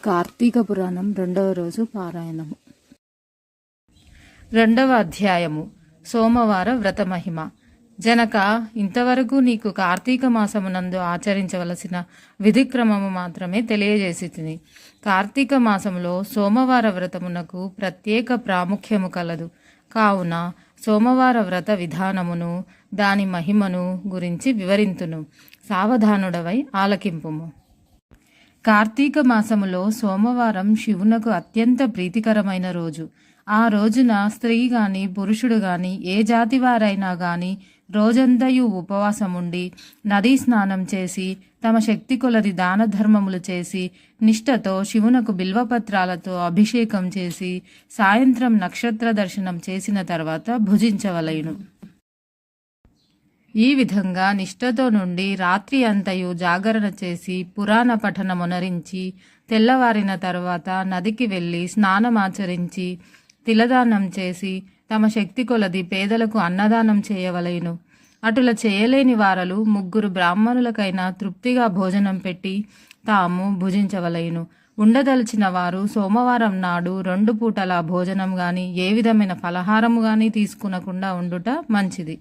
కార్తీక పురాణం 2వ రోజు పారాయణము. 2వ అధ్యాయము. సోమవార వ్రత మహిమ. జనక, ఇంతవరకు నీకు కార్తీక మాసమునందు ఆచరించవలసిన విధిక్రమము మాత్రమే తెలియజేసి తిని. కార్తీక మాసములో సోమవార వ్రతమునకు ప్రత్యేక ప్రాముఖ్యము కలదు. కావున సోమవార వ్రత విధానమును దాని మహిమను గురించి వివరింతును. సావధానుడవై ఆలకింపుము. కార్తీక మాసములో సోమవారం శివునకు అత్యంత ప్రీతికరమైన రోజు. ఆ రోజున స్త్రీ గాని పురుషుడు గాని ఏ జాతి వారైనా గాని రోజంతయు ఉపవాసముండి నదీ స్నానం చేసి తమ శక్తి కొలది దాన ధర్మములు చేసి నిష్ఠతో శివునకు బిల్వపత్రాలతో అభిషేకం చేసి సాయంత్రం నక్షత్ర దర్శనం చేసిన తర్వాత భుజించవలయును. ఈ విధంగా నిష్ఠతో నుండి రాత్రి అంతయు జాగరణ చేసి పురాణ పఠనమునరించి తెల్లవారిన తరువాత నదికి వెళ్ళి స్నానమాచరించి తిలదానం చేసి తమ శక్తి కొలది పేదలకు అన్నదానం చేయవలెను. అటుల చేయలేని వారలు 3 బ్రాహ్మణులకైనా తృప్తిగా భోజనం పెట్టి తాము భుజించవలెను. ఉండదలిచిన వారు సోమవారం నాడు 2 పూటల భోజనం గాని ఏ విధమైన ఫలహారము గాని తీసుకునకుండా ఉండుట మంచిది.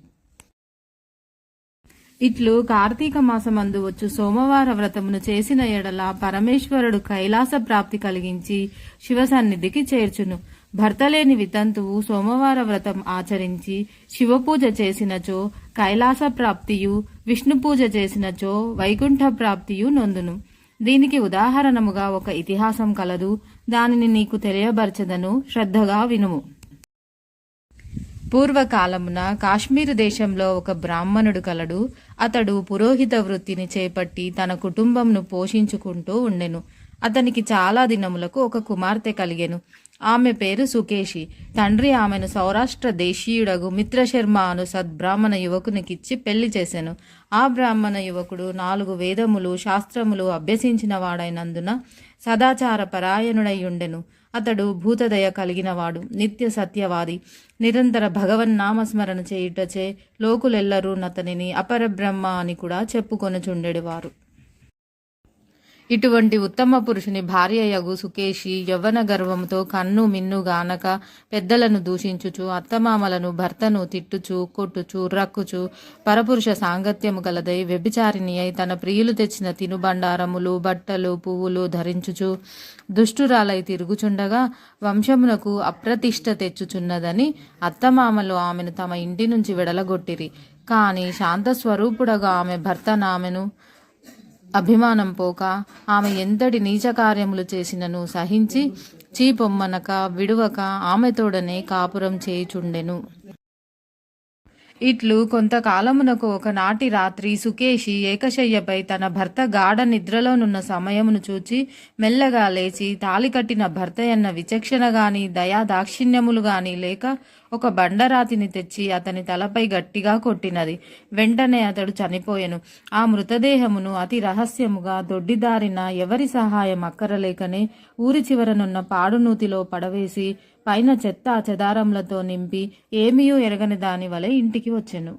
ఇట్లు కార్తీక మాసమందు వచ్చు సోమవార వ్రతమును చేసిన ఎడల పరమేశ్వరుడు కైలాస ప్రాప్తి కలిగించి శివ సన్నిధికి చేర్చును. భర్త లేని వితంతువు సోమవార వ్రతం ఆచరించి శివపూజ చేసినచో కైలాస ప్రాప్తియు, విష్ణు పూజ చేసినచో వైకుంఠ ప్రాప్తియు నొందును. దీనికి ఉదాహరణముగా ఒక ఇతిహాసం కలదు. దానిని నీకు తెలియబరచదను, శ్రద్ధగా వినుము. పూర్వకాలమున కాశ్మీరు దేశంలో ఒక బ్రాహ్మణుడు కలడు. అతడు పురోహిత వృత్తిని చేపట్టి తన కుటుంబంను పోషించుకుంటూ ఉండెను. అతనికి చాలా దినములకు ఒక కుమార్తె కలిగెను. ఆమె పేరు సుకేషి. తండ్రి ఆమెను సౌరాష్ట్ర దేశీయుడగు మిత్రశర్మ అను సద్బ్రాహ్మణ యువకునికిచ్చి పెళ్లి చేసెను. ఆ బ్రాహ్మణ యువకుడు 4 వేదములు శాస్త్రములు అభ్యసించిన వాడైనందున సదాచార పరాయణుడై ఉండెను. అతడు భూతదయ కలిగినవాడు, నిత్య సత్యవాది. నిరంతర భగవన్నామస్మరణ చేయుటచే లోకులెల్లరూ నతనిని అపరబ్రహ్మ అని కూడా చెప్పుకొనుచుండెడివారు. ఇటువంటి ఉత్తమ పురుషుని భార్యయగు సుకేషి యవ్వన గర్వముతో కన్ను మిన్ను గానక పెద్దలను దూషించుచు అత్తమామలను భర్తను తిట్టుచు కొట్టుచు రక్కుచు పరపురుష సాంగత్యము గలదై వ్యభిచారిణి అయి తన ప్రియులు తెచ్చిన తినుబండారములు బట్టలు పువ్వులు ధరించుచు దుష్టురాలై తిరుగుచుండగా వంశమునకు అప్రతిష్ట తెచ్చుచున్నదని అత్తమామలు ఆమెను తమ ఇంటి నుంచి వెడలగొట్టిరి. కాని శాంతస్వరూపుడగా ఆమె భర్త ఆమెను అభిమానం పోక ఆమె ఎంతటి నీచ కార్యములు చేసినను సహించి చీపొమ్మనక విడువక ఆమెతోడనే కాపురం చేయుచుండెను. ఇట్లు కొంతకాలమునకు ఒకనాటి రాత్రి సుకేషి ఏకశయ్యపై తన భర్త గాఢ నిద్రలోనున్న సమయమును చూచి మెల్లగా లేచి తాలి కట్టిన భర్తయన్న విచక్షణ గాని దయా దాక్షిణ్యములు గాని లేక ఒక బండరాతిని తెచ్చి అతని తలపై గట్టిగా కొట్టినది. వెంటనే అతడు చనిపోయెను. ఆ మృతదేహమును అతి రహస్యముగా దొడ్డిదారిన ఎవరి సహాయం అక్కరలేకనే ఊరి చివరనున్న పాడునూతిలో పడవేసి పైన చెత్త చెదారములతో నింపి ఏమీయూ ఎరగని దాని వలె ఇంటికి వచ్చెను.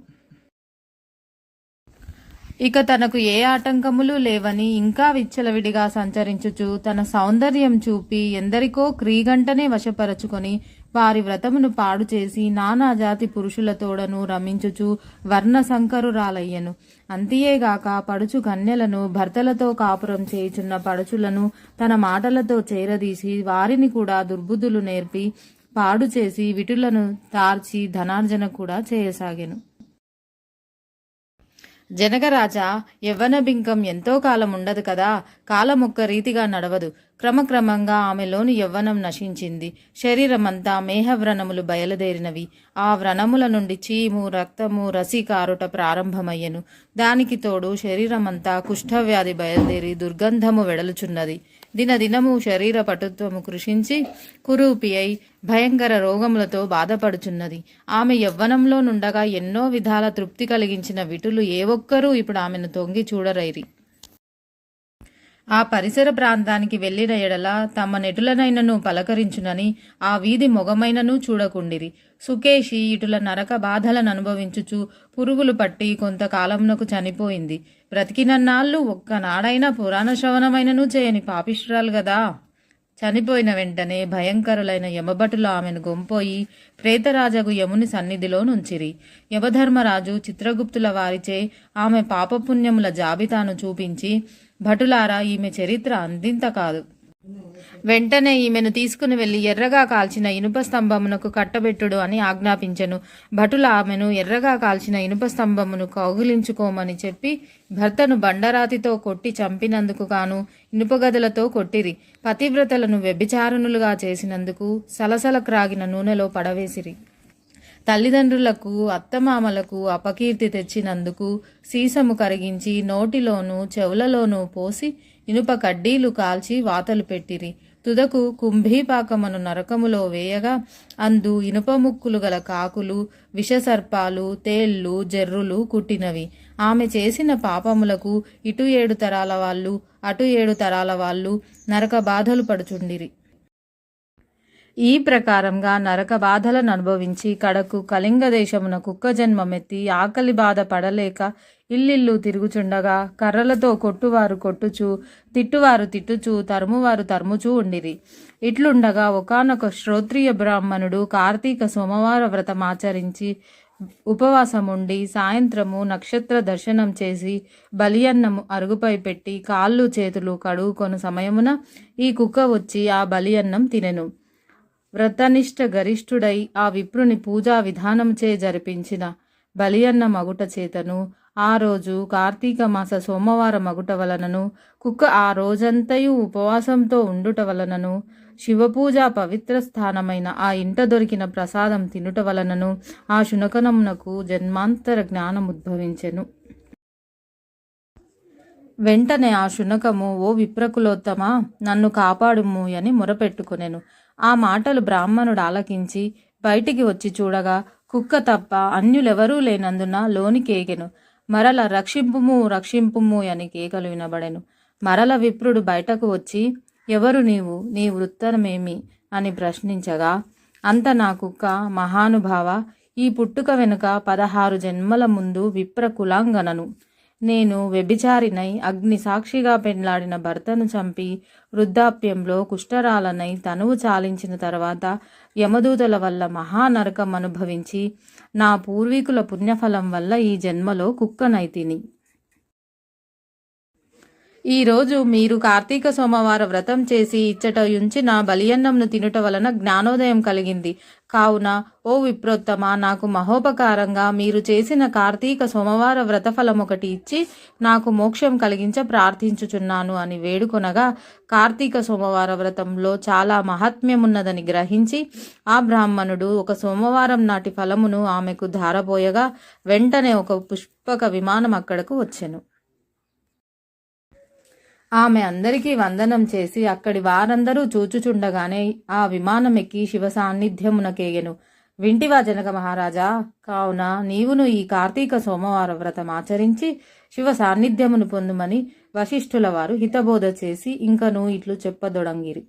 ఇక తనకు ఏ ఆటంకములు లేవని ఇంకా విచ్చలవిడిగా సంచరించుచు తన సౌందర్యం చూపి ఎందరికో క్రీగంటనే వశపరచుకొని వారి వ్రతమును పాడు చేసి నానాజాతి పురుషులతోడను రమించుచు వర్ణ సంకరురాలయ్యను. అంతియేగాక పడుచు కన్యలను భర్తలతో కాపురం చేయుచున్న పడుచులను తన మాటలతో చేరదీసి వారిని కూడా దుర్బుద్ధులు నేర్పి పాడు చేసి విటులను తార్చి ధనార్జన కూడా చేయసాగెను. జనకరాజా, యవ్వన బింకం ఎంతో కాలం ఉండదు కదా. కాలమొక్క రీతిగా నడవదు. క్రమక్రమంగా ఆమెలోని యవ్వనం నశించింది. శరీరమంతా మేహవ్రణములు బయలుదేరినవి. ఆ వ్రణముల నుండి చీము రక్తము రసి కారుట ప్రారంభమయ్యెను. దానికి తోడు శరీరమంతా కుష్ఠవ్యాధి బయలుదేరి దుర్గంధము వెడలుచున్నది. దినదినము శరీర పటుత్వము కృషించి కురూపి అయి భయంకర రోగములతో బాధపడుచున్నది. ఆమె యవ్వనంలో నుండగా ఎన్నో విధాల తృప్తి కలిగించిన విటులు ఏ ఒక్కరూ ఇప్పుడు ఆమెను తొంగి చూడరైరి. ఆ పరిసర ప్రాంతానికి వెళ్లిన ఎడల తమ నెటులనైనను పలకరించునని ఆ వీధి మొగమైనను చూడకుండిరి. సుకేషి ఇటుల నరక బాధలను అనుభవించుచు పురుగులు పట్టి కొంతకాలమునకు చనిపోయింది. బ్రతికినన్నాళ్ళు ఒక్కనాడైనా పురాణ శ్రవణమైనను చేయని పాపిష్రాలు గదా. చనిపోయిన వెంటనే భయంకరులైన యమభటులు ఆమెను గొంపోయి ప్రేతరాజగు యముని సన్నిధిలో నుంచిరి. యమధర్మరాజు చిత్రగుప్తుల వారిచే ఆమె పాపపుణ్యముల జాబితాను చూపించి, భటులారా, ఈమె చరిత్ర అందింత కాదు. వెంటనే ఈమెను తీసుకుని వెళ్లి ఎర్రగా కాల్చిన ఇనుప స్తంభమునకు కట్టబెట్టుడు అని ఆజ్ఞాపించెను. భటులు ఆమెను ఎర్రగా కాల్చిన ఇనుప స్తంభమును కౌగిలించుకోమని చెప్పి భర్తను బండరాతితో కొట్టి చంపినందుకు గాను ఇనుపగదలతో కొట్టిరి. పతివ్రతలను వ్యభిచారణులుగా చేసినందుకు సలసల క్రాగిన నూనెలో పడవేసిరి. తల్లిదండ్రులకు అత్తమామలకు అపకీర్తి తెచ్చినందుకు సీసము కరిగించి నోటిలోనూ చెవులలోనూ పోసి ఇనుప కడ్డీలు కాల్చి వాతలు పెట్టిరి. తుదకు కుంభీపాకమను నరకములో వేయగా అందు ఇనుప ముక్కులు గల కాకులు, విషసర్పాలు, తేళ్లు, జర్రులు కుట్టినవి. ఆమె చేసిన పాపములకు ఇటు 7 తరాల వాళ్ళు, అటు 7 తరాల వాళ్ళు నరక బాధలు పడుచుండిరి. ఈ ప్రకారంగా నరక బాధలను అనుభవించి కడకు కళింగ దేశమున కుక్క జన్మమెత్తి ఆకలి బాధ పడలేక ఇల్లిల్లు తిరుగుచుండగా కర్రలతో కొట్టువారు కొట్టుచు, తిట్టువారు తిట్టుచు, తరుమువారు తరుముచూ ఉండిరి. ఇట్లుండగా ఒకానొక శ్రోత్రియ బ్రాహ్మణుడు కార్తీక సోమవార వ్రతం ఆచరించి ఉపవాసముండి సాయంత్రము నక్షత్ర దర్శనం చేసి బలియన్నము అరుగుపై పెట్టి కాళ్ళు చేతులు కడుగుకొను సమయమున ఈ కుక్క వచ్చి ఆ బలియన్నం తినెను. వ్రతనిష్ట గరిష్ఠుడై ఆ విప్రుని పూజా విధానంచే జరిపించిన బలియన్న మగుట చేతను ఆ రోజు కార్తీక మాస సోమవార మగుట వలనను కుక్క ఆ రోజంతయు ఉపవాసంతో ఉండుట వలనను శివపూజా పవిత్ర స్థానమైన ఆ ఇంట దొరికిన ప్రసాదం తినుట వలనను ఆ శునకనమునకు జన్మాంతర జ్ఞానం ఉద్భవించెను. వెంటనే ఆ శునకము, ఓ విప్రకులోత్తమా, నన్ను కాపాడుము అని మొరపెట్టుకొనెను. ఆ మాటలు బ్రాహ్మణుడు ఆలకించి బయటికి వచ్చి చూడగా కుక్క తప్ప అన్యులెవరూ లేనందున లోనికేగెను. మరల రక్షింపుము రక్షింపుము అని కేకలు వినబడెను. మరల విప్రుడు బయటకు వచ్చి, ఎవరు నీవు, నీ వృత్తమేమి అని ప్రశ్నించగా, అంత నా కుక్క, మహానుభావ, ఈ పుట్టుక వెనుక 16 జన్మల ముందు విప్ర కులాంగనను. నేను వ్యభిచారినై అగ్ని సాక్షిగా పెండ్లాడిన భర్తను చంపి వృద్ధాప్యంలో కుష్ఠరాలనై తనువు చాలించిన తర్వాత యమదూతల వల్ల మహానరకం అనుభవించి నా పూర్వీకుల పుణ్యఫలం వల్ల ఈ జన్మలో కుక్కనైతిని. ఈరోజు మీరు కార్తీక సోమవార వ్రతం చేసి ఇచ్చట ఉంచిన బలియన్నంను తినుట వలన జ్ఞానోదయం కలిగింది. కావున ఓ విప్రోత్తమ, నాకు మహోపకారంగా మీరు చేసిన కార్తీక సోమవార వ్రతఫలం ఒకటి ఇచ్చి నాకు మోక్షం కలిగించ ప్రార్థించుచున్నాను అని వేడుకొనగా, కార్తీక సోమవార వ్రతంలో చాలా మహాత్మ్యమున్నదని గ్రహించి ఆ బ్రాహ్మణుడు ఒక సోమవారం నాటి ఫలమును ఆమెకు ధారపోయగా వెంటనే ఒక పుష్పక విమానం అక్కడకు వచ్చెను. ఆమె అందరికీ వందనం చేసి అక్కడి వారందరూ చూచుచుండగానే ఆ విమానం ఎక్కి శివ సాన్నిధ్యమునకేగెను. వింటివా జనక మహారాజా, కావున నీవును ఈ కార్తీక సోమవార వ్రతం ఆచరించి శివ సాన్నిధ్యమును పొందుమని వశిష్ఠుల వారు హితబోధ చేసి ఇంకను ఇట్లు చెప్పదొడంగిరి.